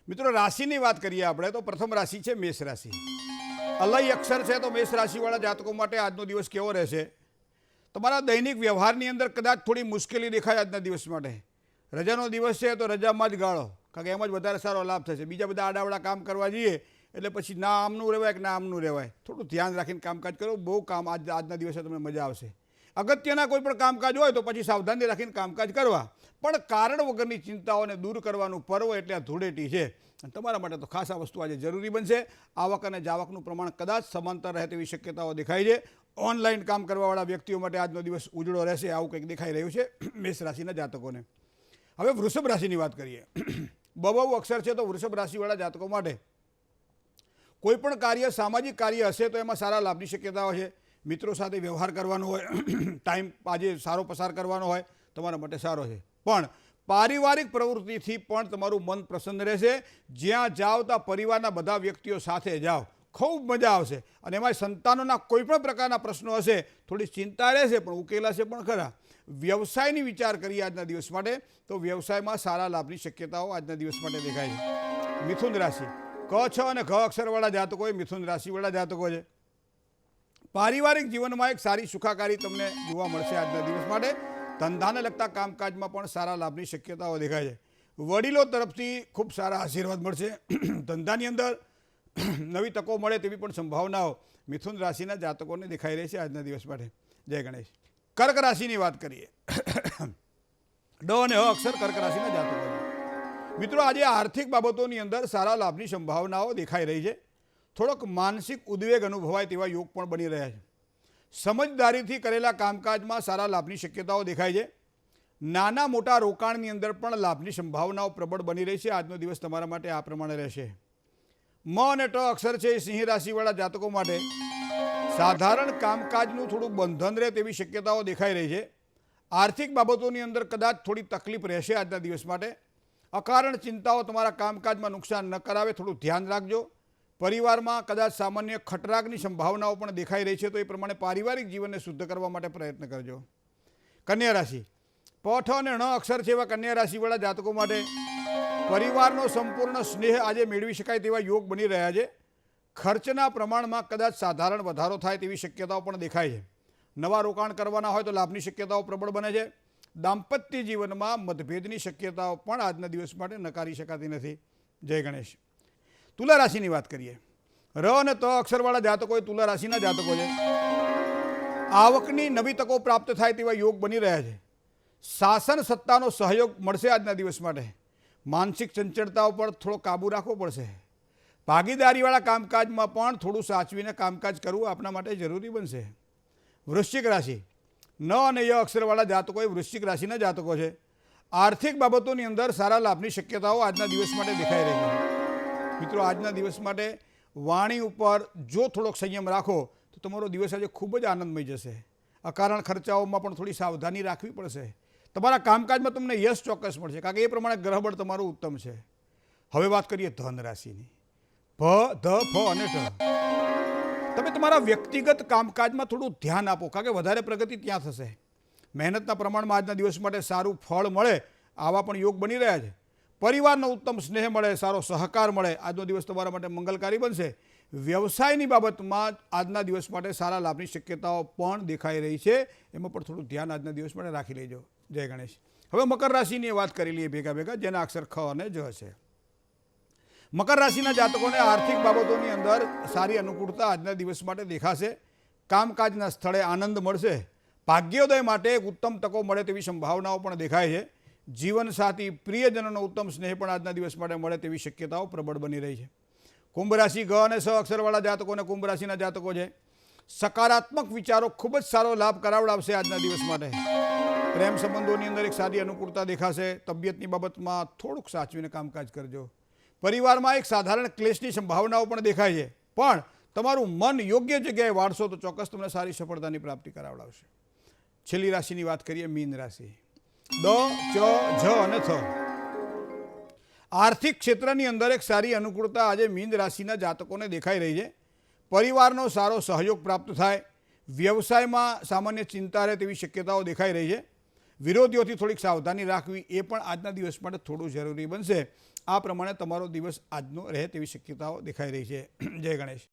મિત્રો રાશિની વાત કરીએ આપણે તો પ્રથમ રાશિ છે મેષ રાશિ. અલય અક્ષર છે તો મેષ રાશિવાળા જાતકો માટે આજનો દિવસ કેવો રહેશે? તમારા દૈનિક વ્યવહારની અંદર કદાચ થોડી મુશ્કેલી દેખાય આજના દિવસ માટે. રજાનો દિવસ છે તો રજામાં જ ગાળો, કારણ કે એમ જ વધારે સારો લાભ થશે. બીજા બધા આડાવડા કામ કરવા જઈએ એટલે પછી ના આમનું રહેવાય કે ના આમનું રહેવાય. થોડું ધ્યાન રાખીને કામકાજ કરો, બહુ કામ આજના દિવસે તમને મજા આવશે. અગત્યના કોઈ પણ કામકાજ હોય તો પછી સાવધાની રાખીને કામકાજ કરવા, પણ કારણ વગરની ચિંતાઓને દૂર કરવાનું પર્વ એટલે આ ધૂળેટી છે. તમારા માટે તો ખાસ આ વસ્તુ આજે જરૂરી બનશે. આવક અને જાવકનું પ્રમાણ કદાચ સમાંતર રહે તેવી શક્યતાઓ દેખાય છે. ઓનલાઈન કામ કરવાવાળા વ્યક્તિઓ માટે આજનો દિવસ ઉજળો રહેશે, આવું કંઈક દેખાઈ રહ્યું છે મેષ રાશિના જાતકોને. હવે વૃષભ રાશિની વાત કરીએ. બહુ અક્ષર છે તો વૃષભ રાશિવાળા જાતકો માટે કોઈ પણ કાર્ય, સામાજિક કાર્ય હશે તો એમાં સારા લાભની શક્યતાઓ છે. મિત્રો સાથે વ્યવહાર કરવાનો હોય, ટાઈમ આજે સારો પસાર કરવાનો હોય, તમારા માટે સારો છે. પણ પારિવારિક પ્રવૃત્તિથી પણ તમારું મન પ્રસન્ન રહેશે. જ્યાં જાઓ ત્યાં પરિવારના બધા વ્યક્તિઓ સાથે જાઓ, ખૂબ મજા આવશે. અને એમાં સંતાનોના કોઈ પણ પ્રકારના પ્રશ્નો હશે, થોડી ચિંતા રહેશે પણ ઉકેલાશે પણ ખરા. વ્યવસાયની વિચાર કરીએ આજના દિવસ માટે તો વ્યવસાયમાં સારા લાભની શક્યતાઓ આજના દિવસ માટે દેખાય છે. મિથુન રાશિ, ક, છ અને ઘ અક્ષરવાળા જાતકો એ મિથુન રાશિવાળા જાતકો છે. પારિવારિક જીવનમાં એક સારી સુખાકારી તમને જોવા મળશે આજના દિવસ માટે. ધંધાને લગતા કામકાજમાં પણ સારા લાભની શક્યતાઓ દેખાય છે. વડીલો તરફથી ખૂબ સારા આશીર્વાદ મળશે. ધંધાની અંદર નવી તકો મળે તેવી પણ સંભાવનાઓ મિથુન રાશિના જાતકોને દેખાઈ રહી છે આજના દિવસ માટે. જય ગણેશ. કર્ક રાશિની વાત કરીએ. ડ અને હ અક્ષર કર્ક રાશિના જાતકો છે. મિત્રો આજે આર્થિક બાબતોની અંદર સારા લાભની સંભાવનાઓ દેખાઈ રહી છે. થોડોક માનસિક ઉદ્વેગ અનુભવાય તેવા યોગ પણ બની રહ્યા છે. સમજદારીથી કરેલા કામકાજમાં સારા લાભની શક્યતાઓ દેખાય છે. નાના મોટા રોકાણની અંદર પણ લાભની સંભાવનાઓ પ્રબળ બની રહી છે. આજનો દિવસ તમારા માટે આ પ્રમાણે રહેશે. મ અને ટ અક્ષર છે એ સિંહ રાશિવાળા જાતકો માટે સાધારણ કામકાજનું થોડું બંધન રહે તેવી શક્યતાઓ દેખાઈ રહી છે. આર્થિક બાબતોની અંદર કદાચ થોડી તકલીફ રહેશે આજના દિવસ માટે. અકારણ ચિંતાઓ તમારા કામકાજમાં નુકસાન ન કરાવે, થોડું ધ્યાન રાખજો. પરિવારમાં કદાચ સામાન્ય ખટરાગની સંભાવનાઓ પણ દેખાઈ રહી છે, તો એ પ્રમાણે પારિવારિક જીવનને શુદ્ધ કરવા માટે પ્રયત્ન કરજો. કન્યા રાશિ, પઠ અને ણ અક્ષર છે એવા કન્યા રાશિવાળા જાતકો માટે પરિવારનો સંપૂર્ણ સ્નેહ આજે મેળવી શકાય તેવા યોગ બની રહ્યા છે. ખર્ચના પ્રમાણમાં કદાચ સાધારણ વધારો થાય તેવી શક્યતાઓ પણ દેખાય છે. નવા રોકાણ કરવાના હોય તો લાભની શક્યતાઓ પ્રબળ બને છે. દાંપત્ય જીવનમાં મતભેદની શક્યતાઓ પણ આજના દિવસ માટે નકારી શકાતી નથી. જય ગણેશ. તુલા રાશિની વાત કરીએ. ર અને ત અક્ષરવાળા જાતકો એ તુલા રાશિના જાતકો છે. આવકની નવી તકો પ્રાપ્ત થાય તેવા યોગ બની રહ્યા છે. શાસન સત્તાનો સહયોગ મળશે આજના દિવસ માટે. માનસિક ચંચળતાઓ પર થોડો કાબૂ રાખવો પડશે. ભાગીદારીવાળા કામકાજમાં પણ થોડું સાચવીને કામકાજ કરવું આપણા માટે જરૂરી બનશે. વૃશ્ચિક રાશિ, ન અને ય અક્ષરવાળા જાતકો એ વૃશ્ચિક રાશિના જાતકો છે. આર્થિક બાબતોની અંદર સારા લાભની શક્યતાઓ આજના દિવસ માટે દેખાઈ રહી છે. મિત્રો આજના દિવસ માટે વાણી ઉપર જો થોડોક સંયમ રાખો તો તમારો દિવસ આજે ખૂબ જ આનંદમય જશે. અકારણ ખર્ચાઓમાં પણ થોડી સાવધાની રાખવી પડશે. તમારા કામકાજમાં તમને યશ ચોક્કસ મળશે, કારણ કે એ પ્રમાણે ગ્રહબળ તમારું ઉત્તમ છે. હવે વાત કરીએ ધન રાશિની. ભ, ધ, ફ અને ટ. તમે તમારા વ્યક્તિગત કામકાજમાં થોડું ધ્યાન આપો, કારણ કે વધારે પ્રગતિ ત્યાં થશે. મહેનતના પ્રમાણમાં આજના દિવસ માટે સારું ફળ મળે આવા પણ યોગ બની રહ્યા છે. પરિવારનો ઉત્તમ સ્નેહ મળે, સારો સહકાર મળે, આજનો દિવસ તમારા માટે મંગલકારી બનશે. વ્યવસાયની બાબતમાં આજના દિવસ માટે સારા લાભની શક્યતાઓ પણ દેખાઈ રહી છે. એમાં પણ થોડું ધ્યાન આજના દિવસ માટે રાખી લેજો. જય ગણેશ. હવે મકર રાશિની વાત કરી લઈએ ભેગા જેના અક્ષર ખ અને જ છે. મકર રાશિના જાતકોને આર્થિક બાબતોની અંદર સારી અનુકૂળતા આજના દિવસ માટે દેખાશે. કામકાજના સ્થળે આનંદ મળશે. ભાગ્યોદય માટે ઉત્તમ તકો મળે તેવી સંભાવનાઓ પણ દેખાય છે. જીવનસાથી, પ્રિયજનોનો ઉત્તમ સ્નેહ પણ આજના દિવસ માટે મળે તેવી શક્યતાઓ પ્રબળ બની રહી છે. કુંભ રાશિ, ગ અને સ અક્ષરવાળા જાતકો અને કુંભ રાશિના જાતકો છે. સકારાત્મક વિચારો ખૂબ જ સારો લાભ કરાવડાવશે આજના દિવસ માટે. પ્રેમ સંબંધોની અંદર એક સારી અનુકૂળતા દેખાશે. તબિયતની બાબતમાં થોડુંક સાચવીને કામકાજ કરજો. પરિવારમાં એક સાધારણ ક્લેશની સંભાવનાઓ પણ દેખાય છે, પણ તમારું મન યોગ્ય જગ્યાએ વાળશો તો ચોક્કસ તમને સારી સફળતાની પ્રાપ્તિ કરાવડાવશે. છેલ્લી રાશિની વાત કરીએ મીન રાશિ. દ, ચ, જ અને થ. આર્થિક ક્ષેત્રની અંદર એક સારી અનુકૂળતા આજે મીન રાશિના જાતકોને દેખાઈ રહી છે. પરિવારનો સારો સહયોગ પ્રાપ્ત થાય. વ્યવસાયમાં સામાન્ય ચિંતા રહે તેવી શક્યતાઓ દેખાઈ રહી છે. વિરોધીઓથી થોડીક સાવધાની રાખવી એ પણ આજના દિવસ માટે થોડું જરૂરી બનશે. આ પ્રમાણે તમારો દિવસ આજનો રહે તેવી શક્યતાઓ દેખાઈ રહી છે. જય ગણેશ.